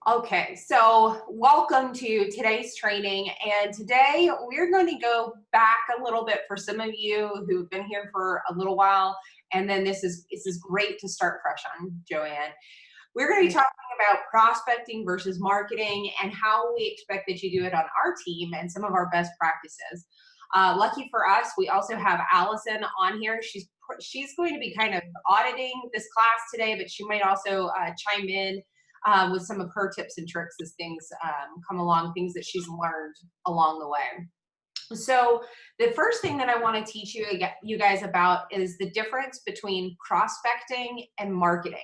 Okay, so welcome to today's training. And today we're going to go back a little bit for some of you who've been here for a little while. And then this is great to start fresh on, Joanne. We're going to be talking about prospecting versus marketing and how we expect that you do it on our team and some of our best practices. Lucky for us, we also have Allison on here. She's going to be kind of auditing this class today, but she might also chime in with some of her tips and tricks as things come along, things that she's learned along the way. So the first thing that I want to teach you guys about is the difference between prospecting and marketing.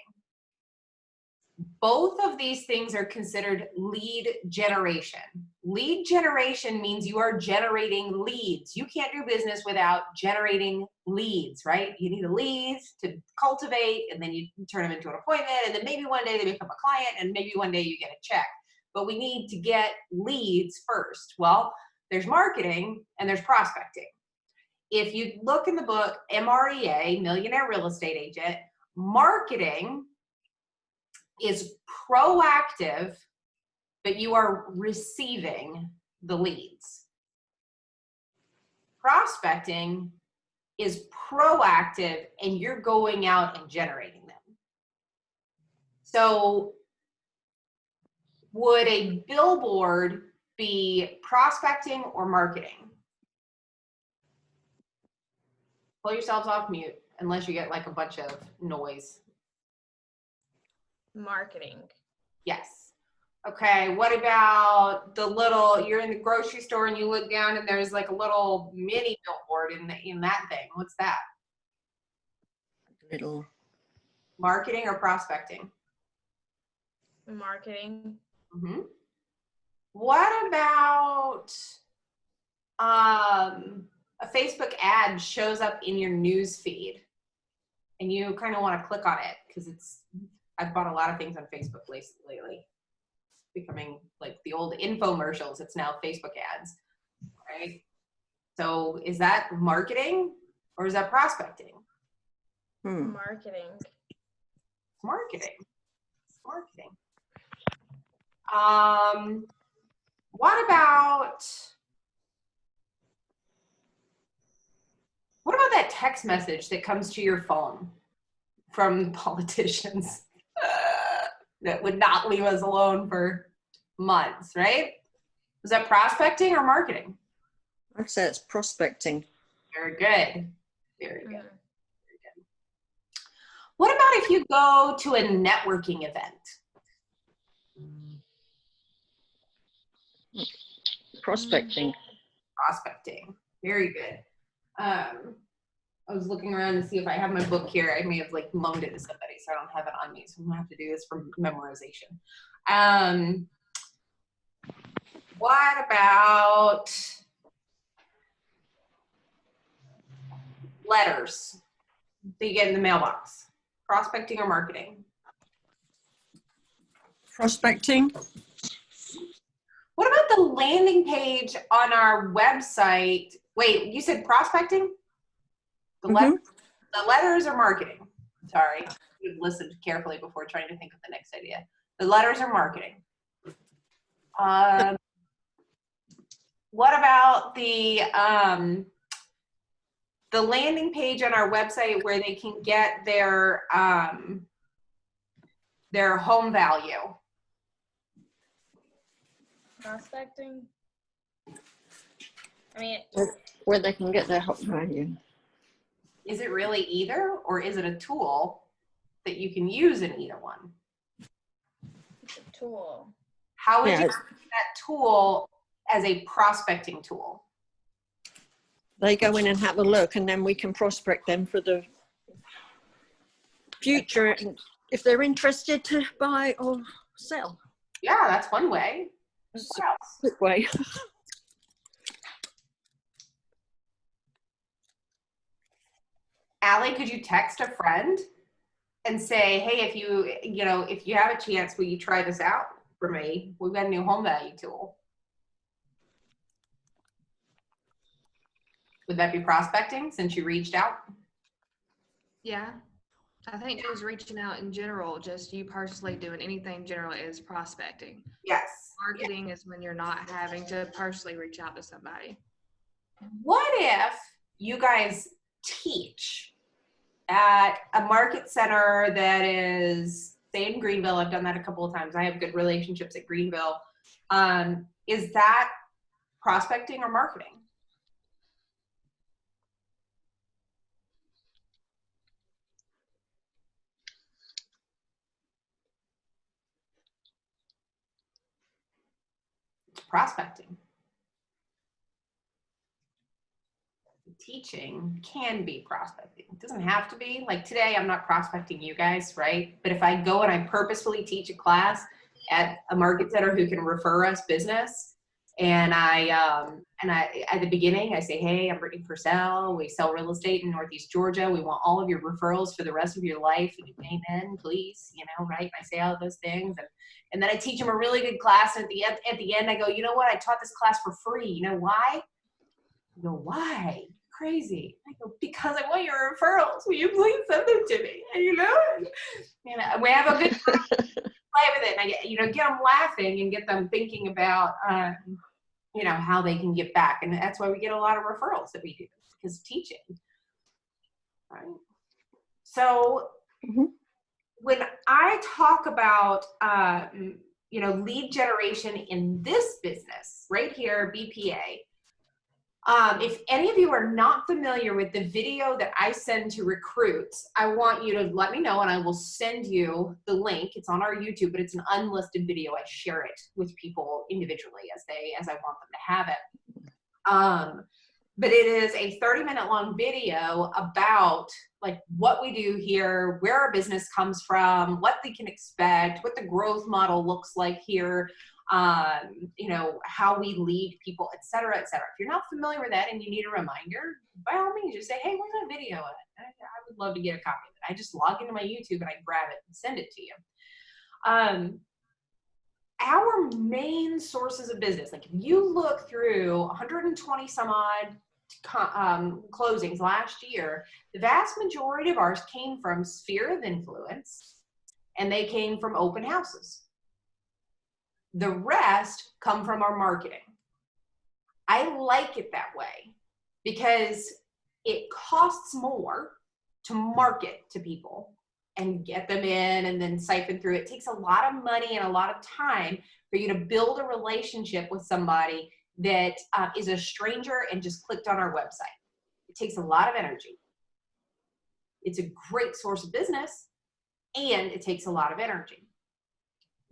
Both of these things are considered lead generation. Lead generation means you are generating leads. You can't do business without generating leads, right? You need a lead to cultivate, and then you turn them into an appointment, and then maybe one day they become a client, and maybe one day you get a check. But we need to get leads first. Well, there's marketing and there's prospecting. If you look in the book, MREA, Millionaire Real Estate Agent, marketing is proactive, but you are receiving the leads. Prospecting is proactive and you're going out and generating them. So would a billboard be prospecting or marketing? Pull yourselves off mute unless you get like a bunch of noise. Marketing. Yes. Okay, what about you're in the grocery store and you look down and there's like a little mini billboard in that thing. What's that? Little. Marketing or prospecting? Marketing. Mm-hmm. What about a Facebook ad shows up in your news feed and you kind of want to click on it because I've bought a lot of things on Facebook lately. Becoming like the old infomercials. It's now Facebook ads, right? So is that marketing or is that prospecting? Marketing. Marketing. What about that text message that comes to your phone from politicians that would not leave us alone for months, right? Was that prospecting or marketing? I'd say it's prospecting. Very good. What about if you go to a networking event? Prospecting. Very good. I was looking around to see if I have my book here. I may have like loaned it to somebody, so I don't have it on me. So I'm gonna have to do this for memorization. What about letters that you get in the mailbox? Prospecting or marketing? Prospecting. What about the landing page on our website? Wait, you said prospecting? The letters are marketing. Sorry, you've listened carefully before trying to think of the next idea. The letters are marketing. What about the landing page on our website where they can get their home value? Prospecting. I mean, Where they can get their home value. Is it really either, or is it a tool that you can use in either one? it's a tool. How would you use that tool as a prospecting tool? They go in and have a look, and then we can prospect them for the future if they're interested to buy or sell. Yeah, that's one way. That's a quick way. Allie, could you text a friend and say, hey, if you have a chance, will you try this out for me? We've got a new home value tool. Would that be prospecting since you reached out? Yeah. I think just reaching out in general, just you personally doing anything general is prospecting. Yes. Marketing is when you're not having to personally reach out to somebody. What if you guys teach at a market center that is, say, in Greenville? I've done that a couple of times. I have good relationships at Greenville. Is that prospecting or marketing? It's prospecting. Teaching can be prospecting. It doesn't have to be. Like today, I'm not prospecting you guys, right? But if I go and I purposefully teach a class at a market center who can refer us business, and I at the beginning I say, hey, I'm Brittany Purcell. We sell real estate in Northeast Georgia. We want all of your referrals for the rest of your life. And you name in, please, right? And I say all of those things, and then I teach them a really good class. And at the end, I go, you know what? I taught this class for free. You know why? I go, why? Crazy. I go, because I want your referrals. Will you please send them to me? And we have a good time, play with it. And I get, get them laughing and get them thinking about, how they can get back. And that's why we get a lot of referrals that we do, because of teaching. Right. So when I talk about, lead generation in this business right here, BPA, if any of you are not familiar with the video that I send to recruits, I want you to let me know and I will send you the link. It's on our YouTube, but it's an unlisted video. I share it with people individually as I want them to have it. But it is a 30-minute long video about like what we do here, where our business comes from, what they can expect, what the growth model looks like here, how we lead people, et cetera, et cetera. If you're not familiar with that and you need a reminder, by all means, just say, hey, where's that video at? I would love to get a copy of it. I just log into my YouTube and I grab it and send it to you. Our main sources of business, like if you look through 120 some odd closings last year, the vast majority of ours came from sphere of influence and they came from open houses. The rest come from our marketing. I like it that way because it costs more to market to people and get them in and then siphon through. It takes a lot of money and a lot of time for you to build a relationship with somebody that is a stranger and just clicked on our website. It takes a lot of energy. It's a great source of business and it takes a lot of energy.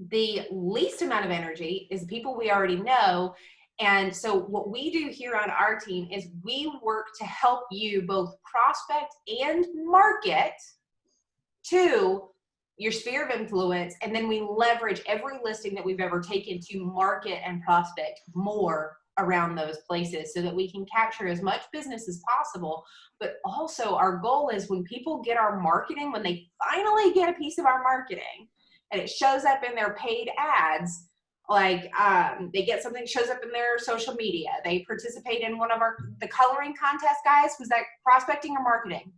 The least amount of energy is the people we already know. And so what we do here on our team is we work to help you both prospect and market to your sphere of influence. And then we leverage every listing that we've ever taken to market and prospect more around those places so that we can capture as much business as possible. But also our goal is when people get our marketing, when they finally get a piece of our marketing, and it shows up in their paid ads, like they get something, shows up in their social media. They participate in one of the coloring contest, guys. Was that prospecting or marketing?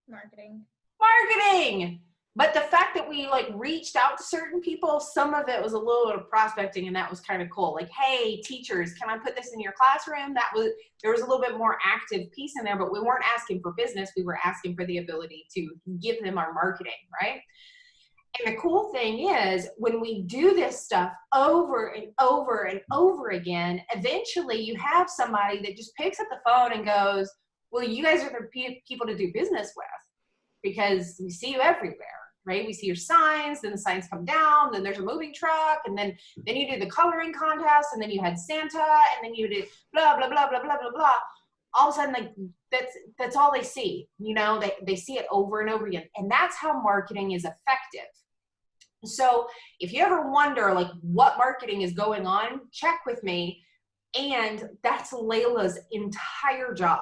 Marketing. Marketing. But the fact that we like reached out to certain people, some of it was a little bit of prospecting, and that was kind of cool. Like, hey, teachers, can I put this in your classroom? There was a little bit more active piece in there, but we weren't asking for business. We were asking for the ability to give them our marketing, right? And the cool thing is when we do this stuff over and over and over again, eventually you have somebody that just picks up the phone and goes, well, you guys are the people to do business with because we see you everywhere, right? We see your signs, then the signs come down, then there's a moving truck, and then you do the coloring contest, and then you had Santa, and then you did blah, blah, blah, blah, blah, blah, blah. All of a sudden, like that's all they see, they see it over and over again. And that's how marketing is effective. So if you ever wonder like what marketing is going on, check with me. And that's Layla's entire job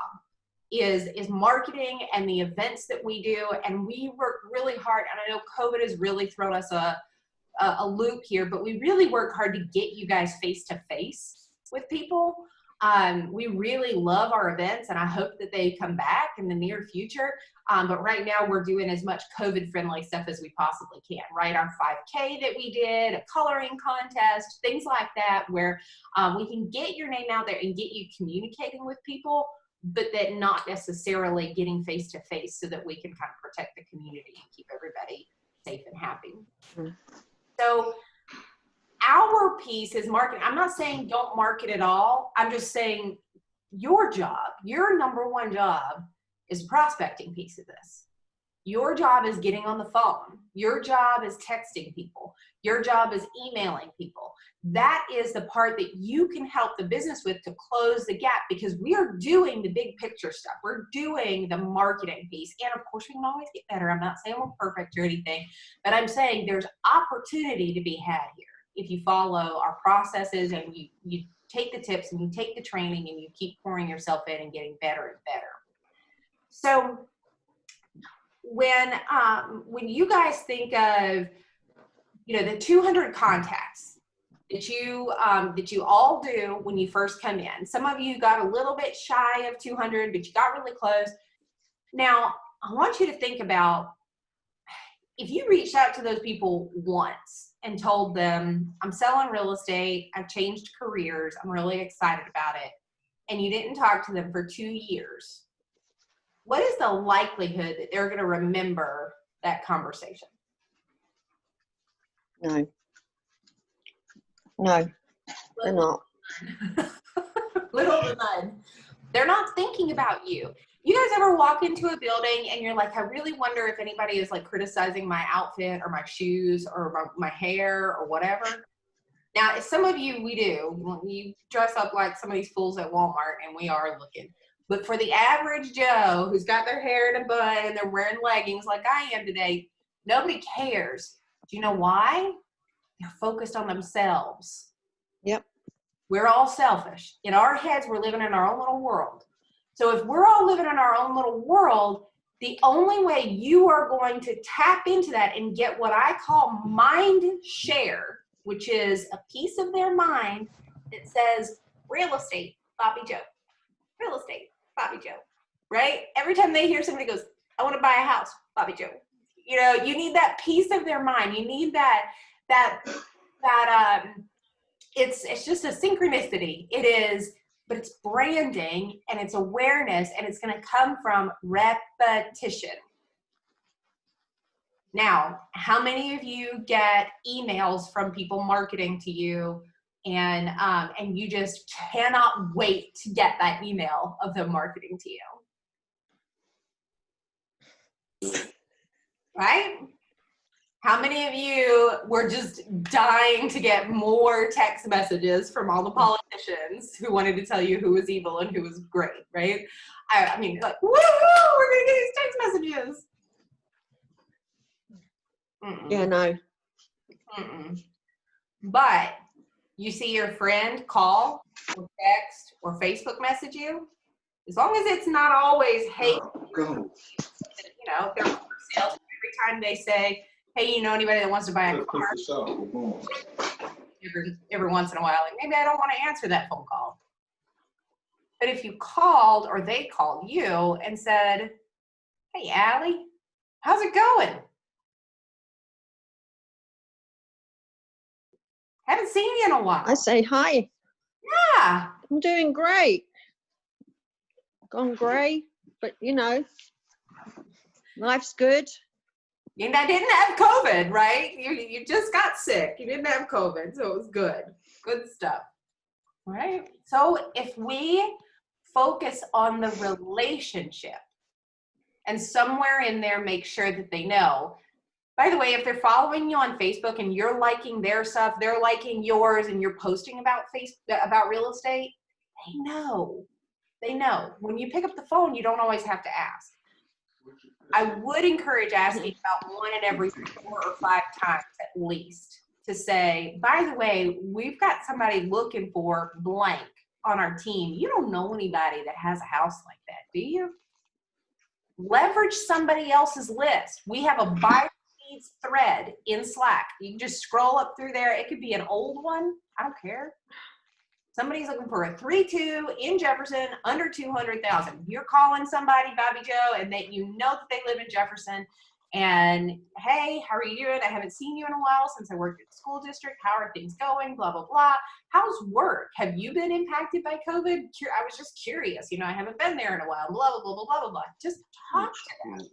is marketing and the events that we do. And we work really hard. And I know COVID has really thrown us a loop here, but we really work hard to get you guys face to face with people. We really love our events, and I hope that they come back in the near future. But right now we're doing as much COVID-friendly stuff as we possibly can, right? Our 5K that we did, a coloring contest, things like that, where we can get your name out there and get you communicating with people, but that not necessarily getting face-to-face, so that we can kind of protect the community and keep everybody safe and happy. So our piece is marketing. I'm not saying don't market at all. I'm just saying your job, your number one job, is prospecting piece of this. Your job is getting on the phone. Your job is texting people. Your job is emailing people. That is the part that you can help the business with to close the gap, because we are doing the big picture stuff. We're doing the marketing piece. And of course, we can always get better. I'm not saying we're perfect or anything, but I'm saying there's opportunity to be had here if you follow our processes and you take the tips and you take the training and you keep pouring yourself in and getting better and better. So when you guys think of, the 200 contacts that you all do when you first come in, some of you got a little bit shy of 200, but you got really close. Now, I want you to think about, if you reached out to those people once and told them, I'm selling real estate, I've changed careers, I'm really excited about it, and you didn't talk to them for 2 years, what is the likelihood that they're going to remember that conversation? No, they're not. Little to none. They're not thinking about you. You guys ever walk into a building and you're like, I really wonder if anybody is like criticizing my outfit or my shoes or my hair or whatever? Now, if some of you, we do. You dress up like some of these fools at Walmart, and we are looking. But for the average Joe who's got their hair in a bun and they're wearing leggings like I am today, nobody cares. Do you know why? They're focused on themselves. Yep. We're all selfish. In our heads, we're living in our own little world. So if we're all living in our own little world, the only way you are going to tap into that and get what I call mind share, which is a piece of their mind that says, real estate, Bobby Joe. Real estate, Bobby Joe. Right? Every time they hear somebody goes, I want to buy a house, Bobby Joe. You need that piece of their mind. You need that it's just a synchronicity. It is, but it's branding and it's awareness, and it's going to come from repetition. Now, how many of you get emails from people marketing to you and you just cannot wait to get that email of them marketing to you? Right? How many of you were just dying to get more text messages from all the politicians who wanted to tell you who was evil and who was great, right? I mean, like, woohoo, we're going to get these text messages. Mm-mm. Yeah, no. Mm-mm. But you see your friend call or text or Facebook message you, as long as it's not always hate, if they're for sales, every time they say, hey, you know anybody that wants to buy a car? Every once in a while, like, maybe I don't want to answer that phone call. But if you called or they called you and said, hey, Allie, how's it going? Haven't seen you in a while. I say hi. Yeah. I'm doing great. Gone grey, but life's good. And I didn't have COVID, right? You just got sick. You didn't have COVID, so it was good. Good stuff. Right? So if we focus on the relationship and somewhere in there make sure that they know. By the way, if they're following you on Facebook and you're liking their stuff, they're liking yours, and you're posting about real estate, they know. They know. When you pick up the phone, you don't always have to ask. I would encourage asking about 1 in every 4 or 5 times at least, to say, by the way, we've got somebody looking for blank on our team. You don't know anybody that has a house like that, do you? Leverage somebody else's list. We have a buyer needs thread in Slack. You can just scroll up through there. It could be an old one. I don't care. Somebody's looking for a 3-2 in Jefferson, under 200,000. You're calling somebody, Bobby Joe, and that you know that they live in Jefferson. And hey, how are you doing? I haven't seen you in a while since I worked at the school district. How are things going? Blah, blah, blah. How's work? Have you been impacted by COVID? I was just curious. I haven't been there in a while. Blah, blah, blah, blah, blah, blah, blah. Just talk to them.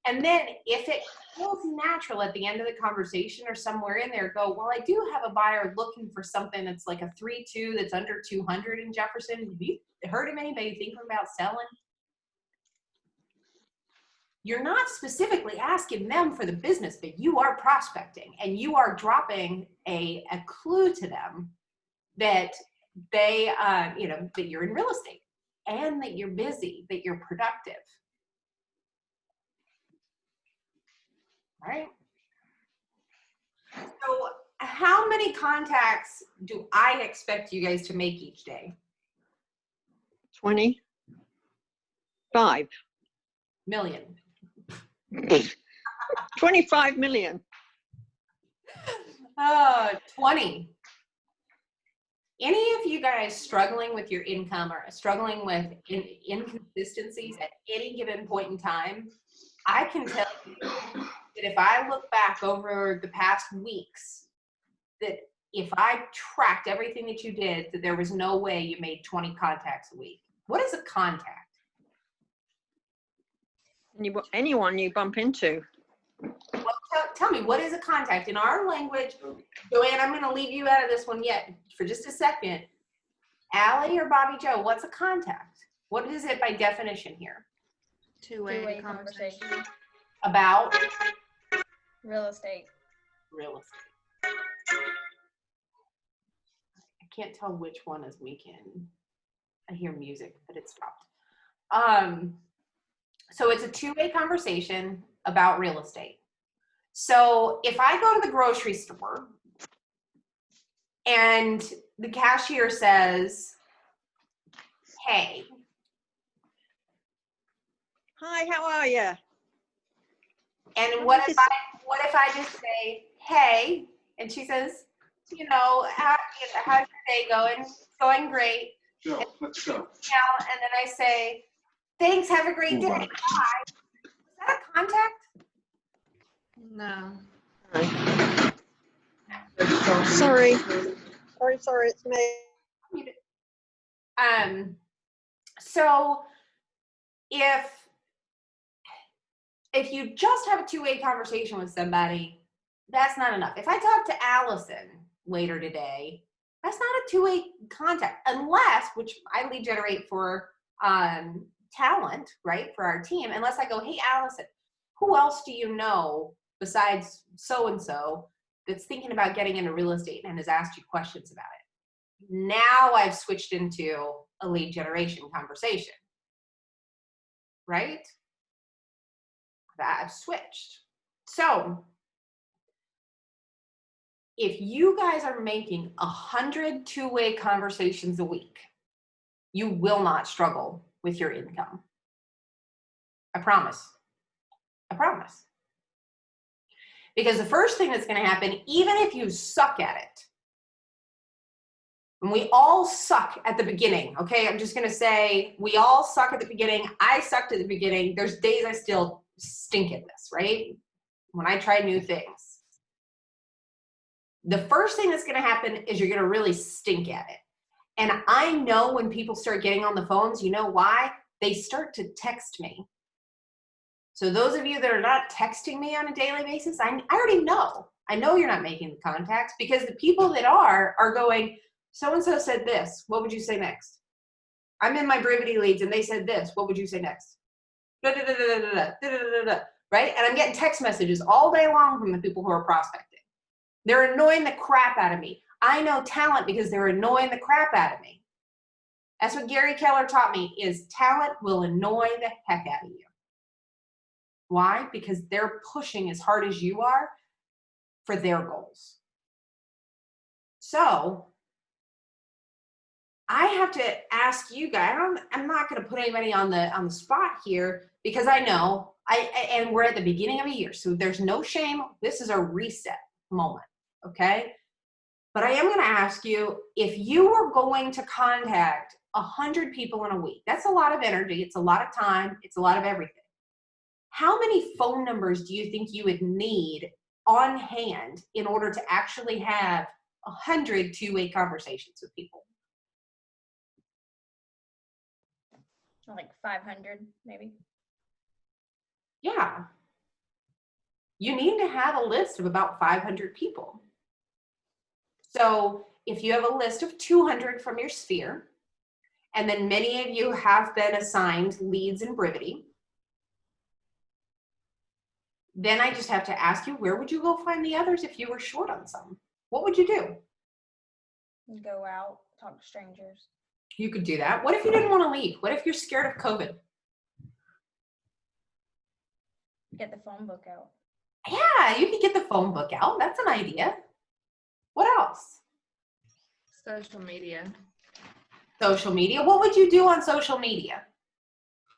And then if it feels natural at the end of the conversation or somewhere in there, go, well, I do have a buyer looking for something that's like a 3-2 that's under 200 in Jefferson. Have you heard of anybody thinking about selling? You're not specifically asking them for the business, but you are prospecting and you are dropping a clue to them that they, that you're in real estate and that you're busy, that you're productive. Right? So how many contacts do I expect you guys to make each day? 25 Million. 25 million. 20. Any of you guys struggling with your income or struggling with inconsistencies at any given point in time, I can tell you that if I look back over the past weeks, that if I tracked everything that you did, that there was no way you made 20 contacts a week. What is a contact? Anyone you bump into. Well, tell me, what is a contact? In our language, Joanne, I'm going to leave you out of this one yet for just a second. Allie or Bobby Joe, what's a contact? What is it by definition here? Two-way conversation. About? Real estate. Real estate. I can't tell which one is weekend. I hear music, but it stopped. So it's a two-way conversation about real estate. So if I go to the grocery store and the cashier says, hey. Hi, how are you? And what if I just say, hey, and she says, how's your day going? It's going great. Joe, let's go. And then I say, thanks, have a great day. Bye. Is that a contact? No. Sorry, it's me. So if you just have a two-way conversation with somebody, that's not enough. If I talk to Allison later today, that's not a two-way contact, unless, which I lead generate for talent, right, for our team, unless I go, hey, Allison, who else do you know besides so-and-so that's thinking about getting into real estate and has asked you questions about it? Now I've switched into a lead generation conversation, right? I've switched. So if you guys are making 100 two-way conversations a week, you will not struggle with your income. I promise. I promise. Because the first thing that's going to happen, even if you suck at it, and we all suck at the beginning, okay? I'm just going to say we all suck at the beginning. I sucked at the beginning. There's days I still stink at this, right? When I try new things. The first thing that's going to happen is you're going to really stink at it. And I know when people start getting on the phones, you know why? They start to text me. So those of you that are not texting me on a daily basis, I already know. I know you're not making the contacts because the people that are going, so-and-so said this. What would you say next? I'm in my Brivity leads and they said this. What would you say next? Da, da, da, da, da, da, da, da, da, right? And I'm getting text messages all day long from the people who are prospecting. They're annoying the crap out of me. I know talent because they're annoying the crap out of me. That's what Gary Keller taught me, is talent will annoy the heck out of you. Why? Because they're pushing as hard as you are for their goals. So I have to ask you guys, I'm not going to put anybody on the spot here because I know, and we're at the beginning of a year, so there's no shame. This is a reset moment, okay? But I am going to ask you, if you were going to contact 100 people in a week, that's a lot of energy. It's a lot of time. It's a lot of everything. How many phone numbers do you think you would need on hand in order to actually have 100 two-way conversations with people? Like 500, maybe. Yeah. You need to have a list of about 500 people. So if you have a list of 200 from your sphere, and then many of you have been assigned leads in Brivity, then I just have to ask you, where would you go find the others if you were short on some? What would you do? Go out, talk to strangers. You could do that. What if you didn't want to leave? What if you're scared of COVID? Get the phone book out. Yeah, you could get the phone book out. That's an idea. What else? Social media. Social media. What would you do on social media?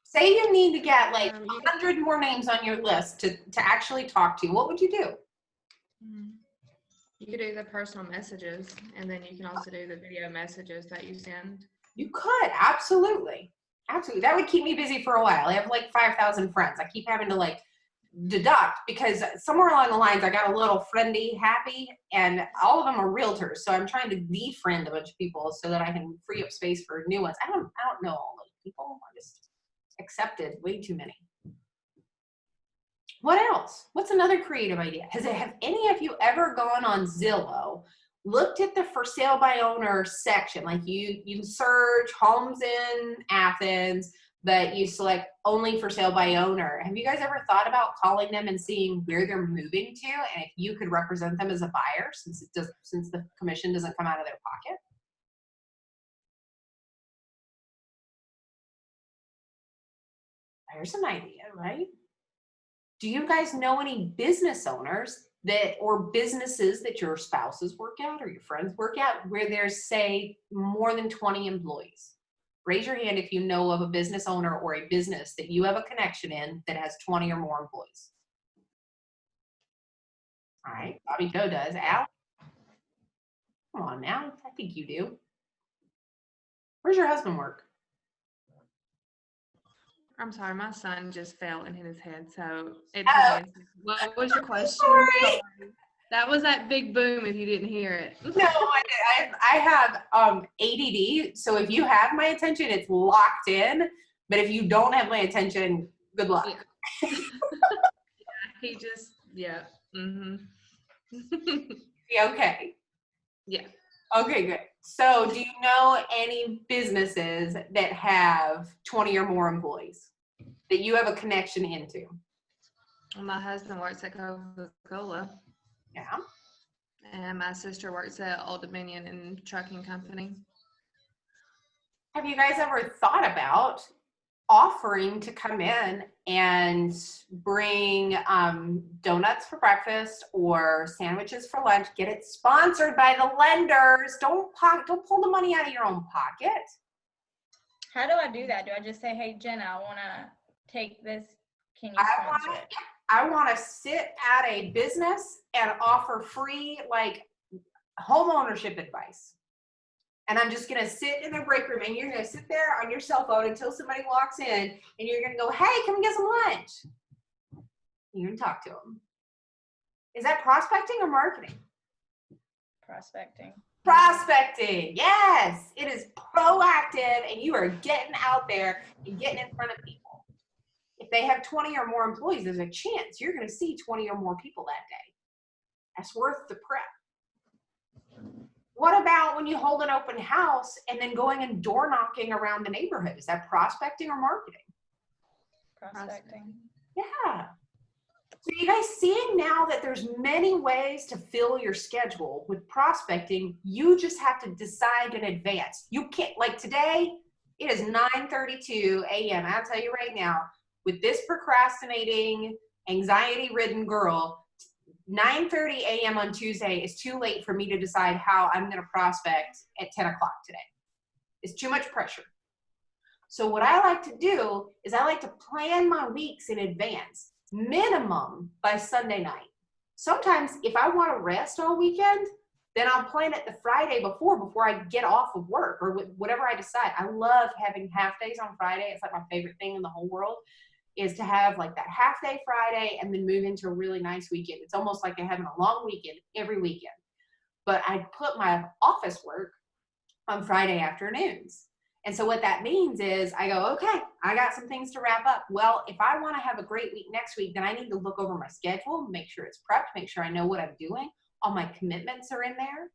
Say you need to get like You 100 more names on your list to actually talk to. What would you do? You could do the personal messages, and then you can also do the video messages that you send. You could, absolutely. Absolutely. That would keep me busy for a while. I have like 5,000 friends. I keep having to like deduct because somewhere along the lines I got a little friendly happy, and all of them are realtors. So I'm trying to defriend a bunch of people so that I can free up space for new ones. I don't know all those people. I just accepted way too many. What else? What's another creative idea? Have any of you ever gone on Zillow, looked at the for sale by owner section? Like you search homes in Athens, but you select only for sale by owner. Have you guys ever thought about calling them and seeing where they're moving to, and if you could represent them as a buyer, since the commission doesn't come out of their pocket? There's an idea, right? Do you guys know any business owners or businesses that your spouses work at or your friends work at where there's, say, more than 20 employees? Raise your hand if you know of a business owner or a business that you have a connection in that has 20 or more employees. All right, Bobby Joe does. Al? Come on now, I think you do. Where's your husband work? I'm sorry, my son just fell and hit his head, so it Oh. took me. What was your question? Sorry. That was that big boom if you didn't hear it. No, I have ADD, so if you have my attention, it's locked in. But if you don't have my attention, good luck. Yeah. He just, yeah. Mm-hmm. Yeah, okay. Yeah. Okay, good. So do you know any businesses that have 20 or more employees that you have a connection into? My husband works at Coca-Cola. Yeah. And my sister works at Old Dominion and trucking company. Have you guys ever thought about offering to come in and bring donuts for breakfast or sandwiches for lunch? Get it sponsored by the lenders. Don't pull the money out of your own pocket. How do I do that? Do I just say, hey, Jenna, I want to take this. Can you sponsor it? I want to sit at a business and offer free like home ownership advice. And I'm just going to sit in the break room, and you're going to sit there on your cell phone until somebody walks in, and you're going to go, hey, come get some lunch. You're going to talk to them. Is that prospecting or marketing? Prospecting. Prospecting. Yes. It is proactive, and you are getting out there and getting in front of people. If they have 20 or more employees, there's a chance you're going to see 20 or more people that day. That's worth the prep. What about when you hold an open house and then going and door knocking around the neighborhood? Is that prospecting or marketing? Prospecting. Yeah. So you guys seeing now that there's many ways to fill your schedule with prospecting, you just have to decide in advance. You can't, like today, it is 9:32 a.m. I'll tell you right now, with this procrastinating, anxiety-ridden girl, 9:30 a.m. on Tuesday is too late for me to decide how I'm going to prospect at 10 o'clock today. It's too much pressure. So what I like to do is I like to plan my weeks in advance, minimum by Sunday night. Sometimes if I want to rest all weekend, Then I'll plan it the Friday before I get off of work or whatever I decide. I love having half days on Friday. It's like my favorite thing in the whole world is to have like that half day Friday and then move into a really nice weekend. It's almost like having a long weekend every weekend. But I put my office work on Friday afternoons. And so what that means is I go, okay, I got some things to wrap up. Well, if I want to have a great week next week, then I need to look over my schedule, make sure it's prepped, make sure I know what I'm doing. All my commitments are in there,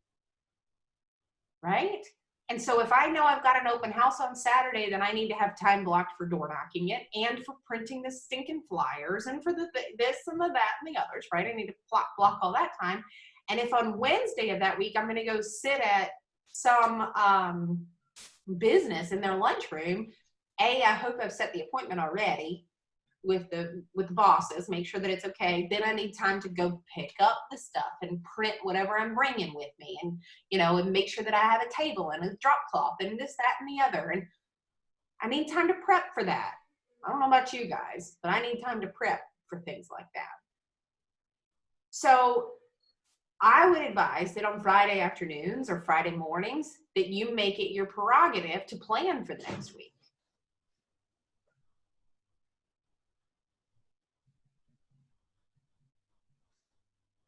right? And so if I know I've got an open house on Saturday, then I need to have time blocked for door knocking it and for printing the stinking flyers and for the this and the that and the others, right? I need to block all that time. And if on Wednesday of that week, I'm going to go sit at some business in their lunchroom, I hope I've set the appointment already with the bosses, make sure that it's okay. Then I need time to go pick up the stuff and print whatever I'm bringing with me, and and make sure that I have a table and a drop cloth and this, that, and the other. And I need time to prep for that. I don't know about you guys, but I need time to prep for things like that. So I would advise that on Friday afternoons or Friday mornings that you make it your prerogative to plan for the next week.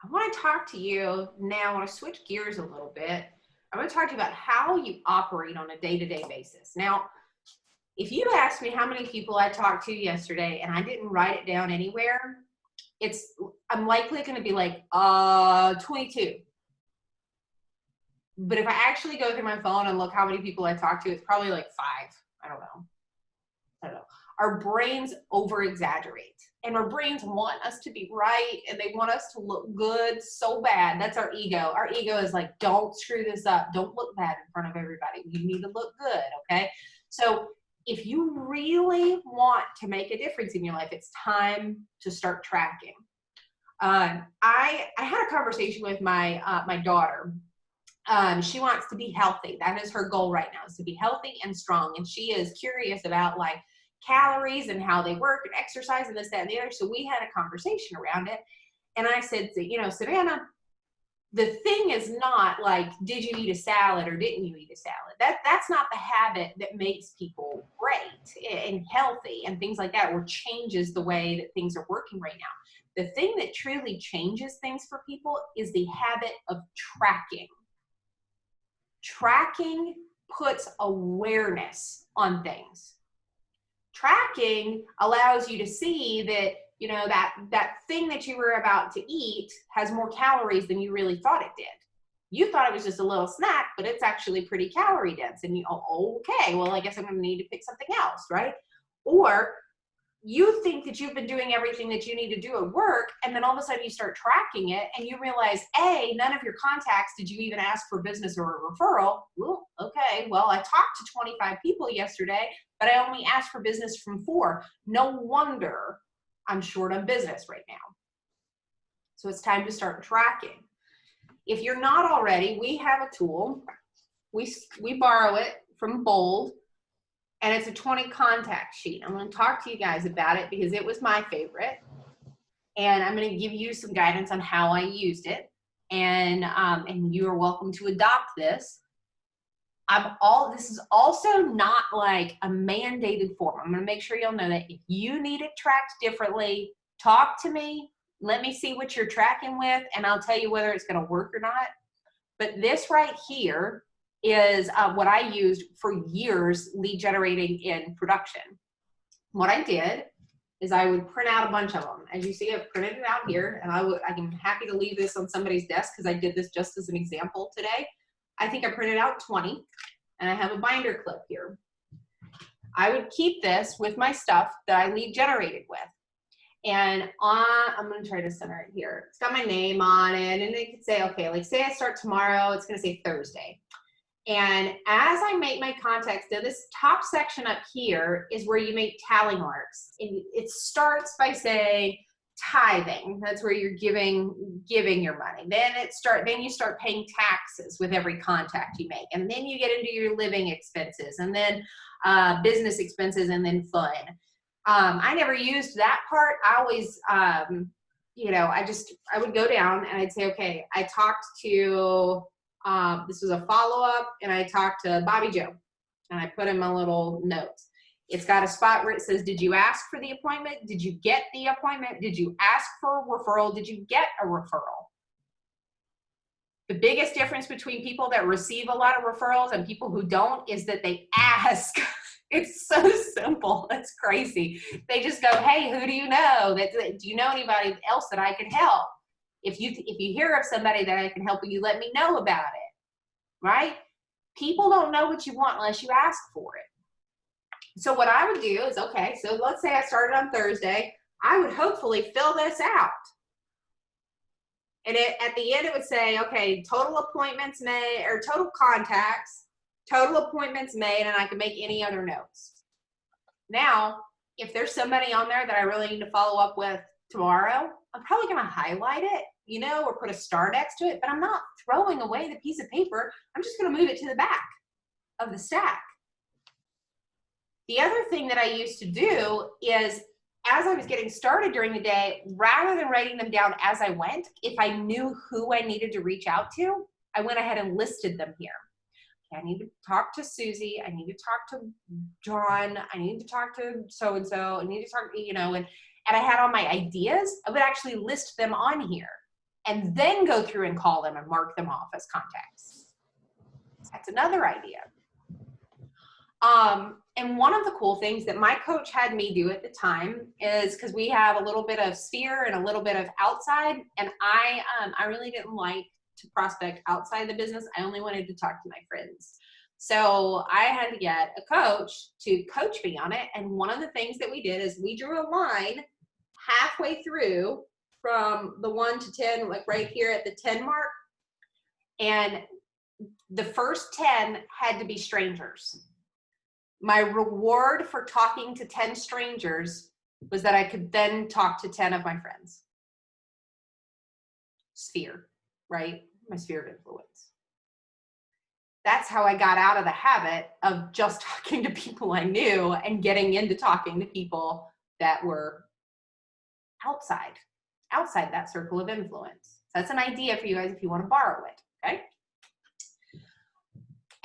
I want to talk to you now. I want to switch gears a little bit. I want to talk to you about how you operate on a day-to-day basis. Now, if you asked me how many people I talked to yesterday and I didn't write it down anywhere, I'm likely going to be like 22. But if I actually go through my phone and look how many people I talked to, it's probably like 5. I don't know. Our brains over-exaggerate. And our brains want us to be right, and they want us to look good so bad. That's our ego. Our ego is like, don't screw this up. Don't look bad in front of everybody. You need to look good, okay? So if you really want to make a difference in your life, it's time to start tracking. I had a conversation with my daughter. She wants to be healthy. That is her goal right now, is to be healthy and strong. And she is curious about like calories and how they work and exercise and this, that, and the other. So we had a conversation around it. And I said, Savannah, the thing is not like, did you eat a salad or didn't you eat a salad? That's not the habit that makes people great and healthy and things like that, or changes the way that things are working right now. The thing that truly changes things for people is the habit of tracking. Tracking puts awareness on things. Tracking allows you to see that, that thing that you were about to eat has more calories than you really thought it did. You thought it was just a little snack, but it's actually pretty calorie dense. And okay, well, I guess I'm going to need to pick something else, right? Or you think that you've been doing everything that you need to do at work, and then all of a sudden you start tracking it and you realize, none of your contacts did you even ask for business or a referral. Well, okay, well, I talked to 25 people yesterday, but I only asked for business from 4. No wonder I'm short on business right now. So it's time to start tracking. If you're not already, we have a tool. We borrow it from Bold. And it's a 20 contact sheet. I'm going to talk to you guys about it because it was my favorite. And I'm going to give you some guidance on how I used it. And you are welcome to adopt this. This is also not like a mandated form. I'm going to make sure you'll know that if you need it tracked differently, talk to me. Let me see what you're tracking with, and I'll tell you whether it's going to work or not. But this right here is what I used for years, lead generating in production. What I did is I would print out a bunch of them. As you see, I've printed it out here, and I'm happy to leave this on somebody's desk because I did this just as an example today. I think I printed out 20, and I have a binder clip here. I would keep this with my stuff that I lead generated with. And I'm going to try to center it here. It's got my name on it, and it could say, okay, like say I start tomorrow, it's going to say Thursday. And as I make my contacts, now this top section up here is where you make tally marks. And it starts by saying tithing. That's where you're giving your money. Then you start paying taxes with every contact you make. And then you get into your living expenses, and then business expenses, and then fun. I never used that part. I always, I would go down and I'd say, okay, I talked to This was a follow-up, and I talked to Bobby Joe, and I put in my little notes. It's got a spot where it says, did you ask for the appointment? Did you get the appointment? Did you ask for a referral? Did you get a referral? The biggest difference between people that receive a lot of referrals and people who don't is that they ask. It's so simple. It's crazy. They just go, hey, who do you know? Do you know anybody else that I can help? If you hear of somebody that I can help you, let me know about it, right? People don't know what you want unless you ask for it. So what I would do is, okay, so let's say I started on Thursday. I would hopefully fill this out. And at the end, it would say, okay, total appointments made, or total contacts, total appointments made, and I can make any other notes. Now, if there's somebody on there that I really need to follow up with tomorrow, I'm probably going to highlight it, you know, or put a star next to it, but I'm not throwing away the piece of paper. I'm just going to move it to the back of the stack. The other thing that I used to do is, as I was getting started during the day, rather than writing them down as I went, if I knew who I needed to reach out to, I went ahead and listed them here. Okay, I need to talk to Susie. I need to talk to John. I need to talk to so-and-so. I need to talk, you know, and I had all my ideas. I would actually list them on here and then go through and call them and mark them off as contacts. That's another idea. And one of the cool things that my coach had me do at the time is, because we have a little bit of sphere and a little bit of outside, and I really didn't like to prospect outside the business. I only wanted to talk to my friends. So I had to get a coach to coach me on it. And one of the things that we did is we drew a line halfway through from the 1 to 10, like right here at the 10 mark. And the first 10 had to be strangers. My reward for talking to 10 strangers was that I could then talk to 10 of my friends. Sphere, right? My sphere of influence. That's how I got out of the habit of just talking to people I knew and getting into talking to people that were outside that circle of influence. So that's an idea for you guys if you want to borrow it, okay?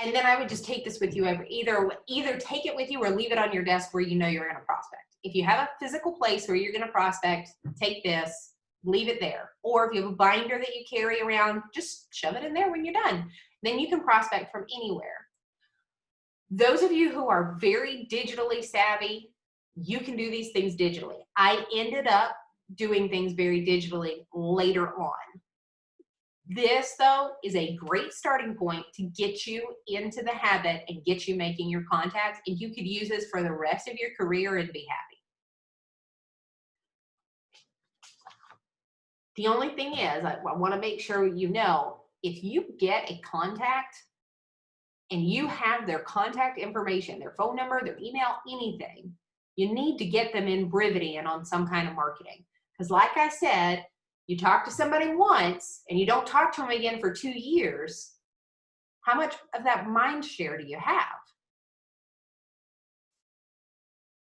And then I would just take this with you, either take it with you or leave it on your desk where you know you're going to prospect. If you have a physical place where you're going to prospect, take this, leave it there. Or if you have a binder that you carry around, just shove it in there when you're done. Then you can prospect from anywhere. Those of you who are very digitally savvy, you can do these things digitally. I ended up doing things very digitally later on. This, though, is a great starting point to get you into the habit and get you making your contacts, and you could use this for the rest of your career and be happy. The only thing is, I want to make sure you know, if you get a contact and you have their contact information, their phone number, their email, anything, you need to get them in Brivity and on some kind of marketing. Because like I said, you talk to somebody once and you don't talk to them again for 2 years, how much of that mind share do you have?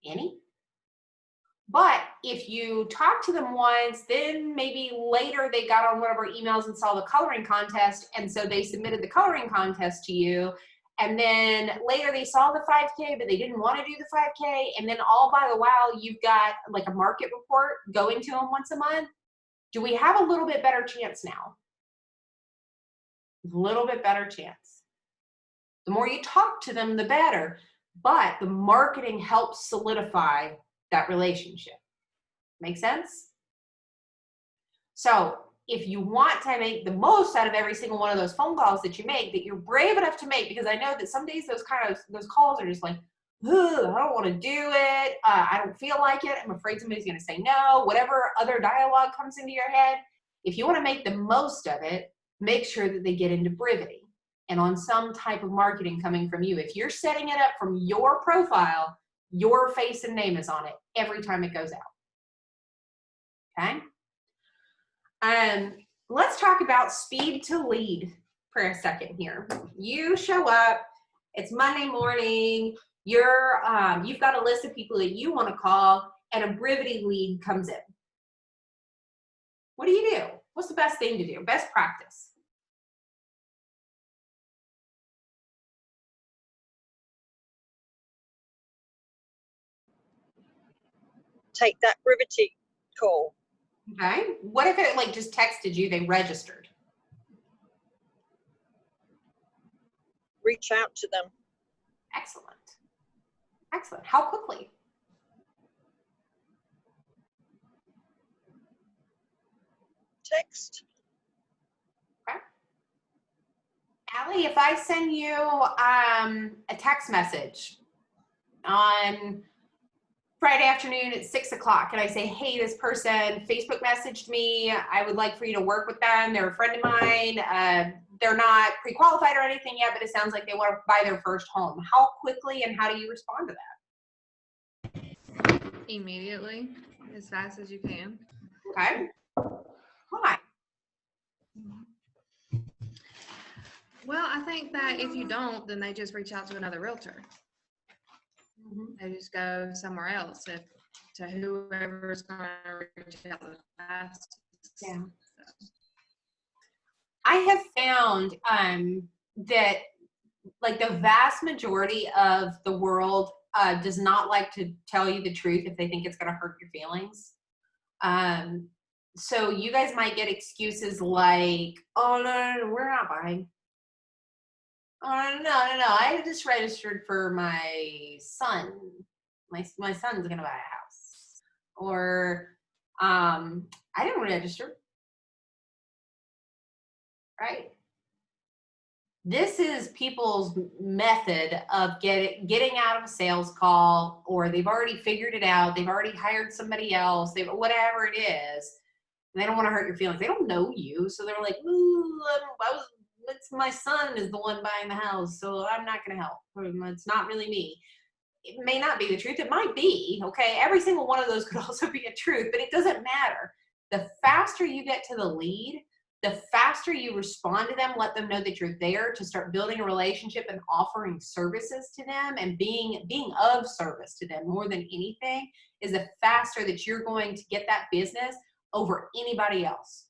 Any? But if you talk to them once, then maybe later they got on one of our emails and saw the coloring contest, and so they submitted the coloring contest to you, and then later they saw the 5K, but they didn't want to do the 5K, and then all by the while you've got like a market report going to them once a month. Do we have a little bit better chance now? A little bit better chance. The more you talk to them, the better. But the marketing helps solidify that relationship. Make sense? So if you want to make the most out of every single one of those phone calls that you make, that you're brave enough to make, because I know that some days those calls are just like, I don't want to do it. I don't feel like it. I'm afraid somebody's going to say no. Whatever other dialogue comes into your head. If you want to make the most of it, make sure that they get into Brivity and on some type of marketing coming from you. If you're setting it up from your profile, your face and name is on it every time it goes out. Okay? Let's talk about speed to lead for a second here. You show up, it's Monday morning, you've got a list of people that you want to call, and a Brivity lead comes in. What do you do? What's the best thing to do? Best practice? take that Brivity call. Okay. What if it like just texted you, they registered? Reach out to them. Excellent. Excellent. How quickly? Text. Okay. Allie, if I send you a text message on Friday afternoon at 6 o'clock and I say, hey, this person Facebook messaged me. I would like for you to work with them. They're a friend of mine. They're not pre-qualified or anything yet, but it sounds like they want to buy their first home. How quickly and how do you respond to that? Immediately, as fast as you can. Okay. Why? Well, I think that if you don't, then they just reach out to another realtor. They just go somewhere else to whoever's going to reach out the fastest. Yeah. I have found that like the vast majority of the world does not like to tell you the truth if they think it's going to hurt your feelings. So you guys might get excuses like, oh, no, we're not buying. Oh, no. I just registered for my son. My son's going to buy a house. Or I didn't register. Right? This is people's method of getting out of a sales call, or they've already figured it out. They've already hired somebody else. Whatever it is. They don't want to hurt your feelings. They don't know you, so they're like, "Ooh, my son is the one buying the house, so I'm not going to help. It's not really me." It may not be the truth. It might be. Okay, every single one of those could also be a truth, but it doesn't matter. The faster you get to the lead, the faster you respond to them, let them know that you're there to start building a relationship and offering services to them and being of service to them more than anything, is the faster that you're going to get that business over anybody else.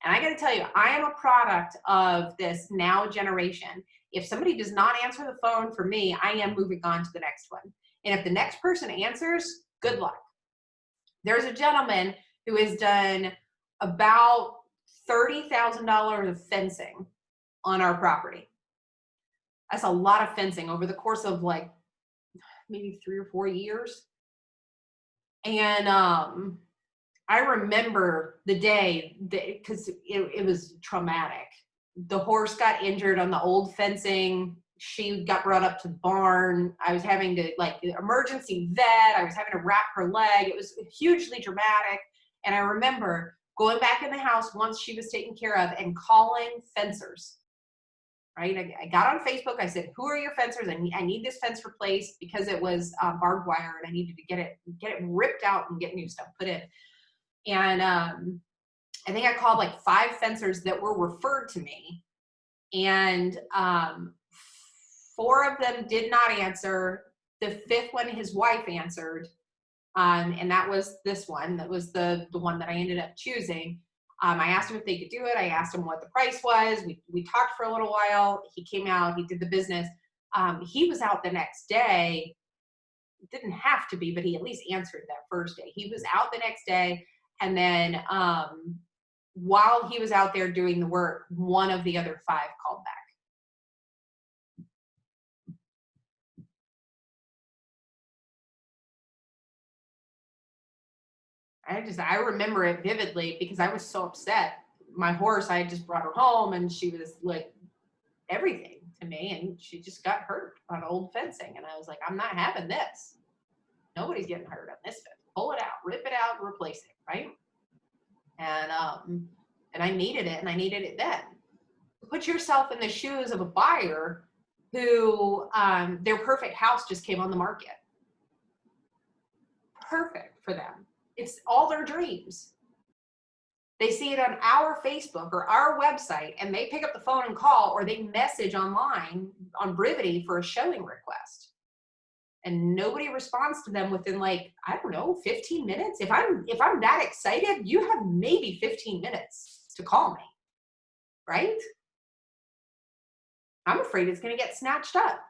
And I got to tell you, I am a product of this now generation. If somebody does not answer the phone for me, I am moving on to the next one. And if the next person answers, good luck. There's a gentleman who has done about $30,000 of fencing on our property. That's a lot of fencing over the course of like maybe 3 or 4 years. And I remember the day because it was traumatic. The horse got injured on the old fencing. She got brought up to the barn. I was having to emergency vet. I was having to wrap her leg. It was hugely dramatic. And I remember going back in the house once she was taken care of and calling fencers, right? I got on Facebook. I said, who are your fencers? I need this fence replaced because it was barbed wire and I needed to get it ripped out and get new stuff put in. And I think I called like 5 fencers that were referred to me. And 4 of them did not answer. The 5th one, his wife answered. And that was this one. That was the one that I ended up choosing. I asked him if they could do it. I asked him what the price was. We talked for a little while. He came out. He did the business. He was out the next day. It didn't have to be, but he at least answered that first day. He was out the next day. And then while he was out there doing the work, one of the other 5 called back. I remember it vividly because I was so upset. My horse, I had just brought her home and she was like everything to me, and she just got hurt on old fencing. And I was like, I'm not having this. Nobody's getting hurt on this fence. Pull it out, rip it out, and replace it, right? And I needed it, and I needed it then. Put yourself in the shoes of a buyer who their perfect house just came on the market. Perfect for them. It's all their dreams. They see it on our Facebook or our website, and they pick up the phone and call, or they message online on Brivity for a showing request. And nobody responds to them within 15 minutes. If I'm that excited, you have maybe 15 minutes to call me, right? I'm afraid it's going to get snatched up.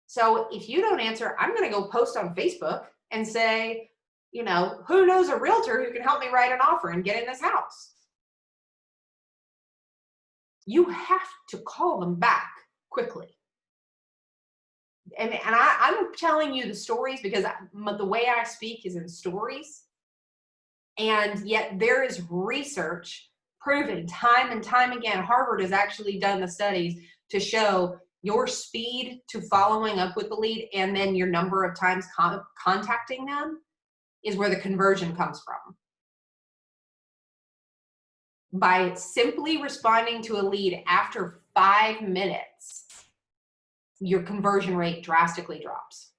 So if you don't answer, I'm going to go post on Facebook and say, you know, who knows a realtor who can help me write an offer and get in this house? You have to call them back quickly. And I'm telling you the stories because the way I speak is in stories. And yet there is research proven time and time again. Harvard has actually done the studies to show your speed to following up with the lead and then your number of times contacting them is where the conversion comes from. By simply responding to a lead after 5 minutes, your conversion rate drastically drops.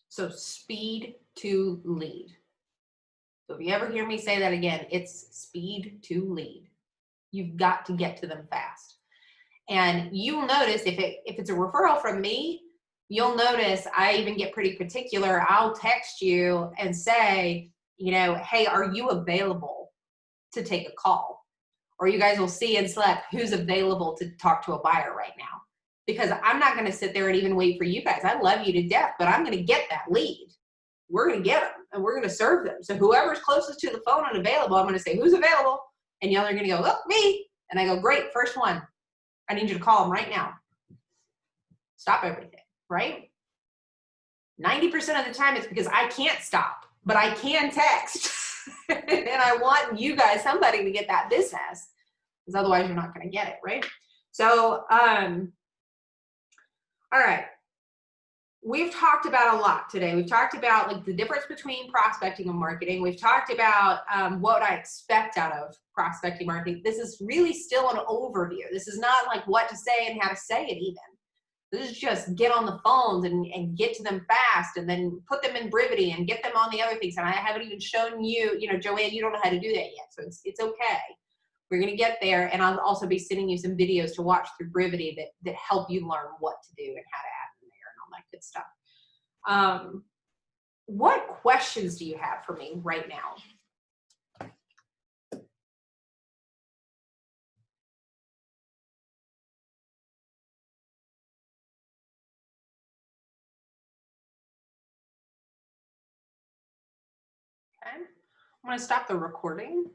So speed to lead. So if you ever hear me say that again, it's speed to lead. You've got to get to them fast. And you'll notice if it's a referral from me, you'll notice I even get pretty particular. I'll text you and say, you know, hey, are you available to take a call? Or you guys will see in Slack who's available to talk to a buyer right now. Because I'm not going to sit there and even wait for you guys. I love you to death, but I'm going to get that lead. We're going to get them and we're going to serve them. So whoever's closest to the phone and available, I'm going to say, who's available? And y'all are going to go, oh, me. And I go, great, first one. I need you to call them right now. Stop everything, right? 90% of the time it's because I can't stop, but I can text. And I want you guys, somebody to get that business, because otherwise you're not going to get it, right? So, all right. We've talked about a lot today. We've talked about like the difference between prospecting and marketing. We've talked about what I expect out of prospecting marketing. This is really still an overview. This is not like what to say and how to say it even. This is just get on the phones and get to them fast and then put them in Brivity and get them on the other things. And I haven't even shown you, you know, Joanne, you don't know how to do that yet. So it's okay. We're going to get there. And I'll also be sending you some videos to watch through Brivity that help you learn what to do and how to add them there and all that good stuff. What questions do you have for me right now? Okay. I'm going to stop the recording.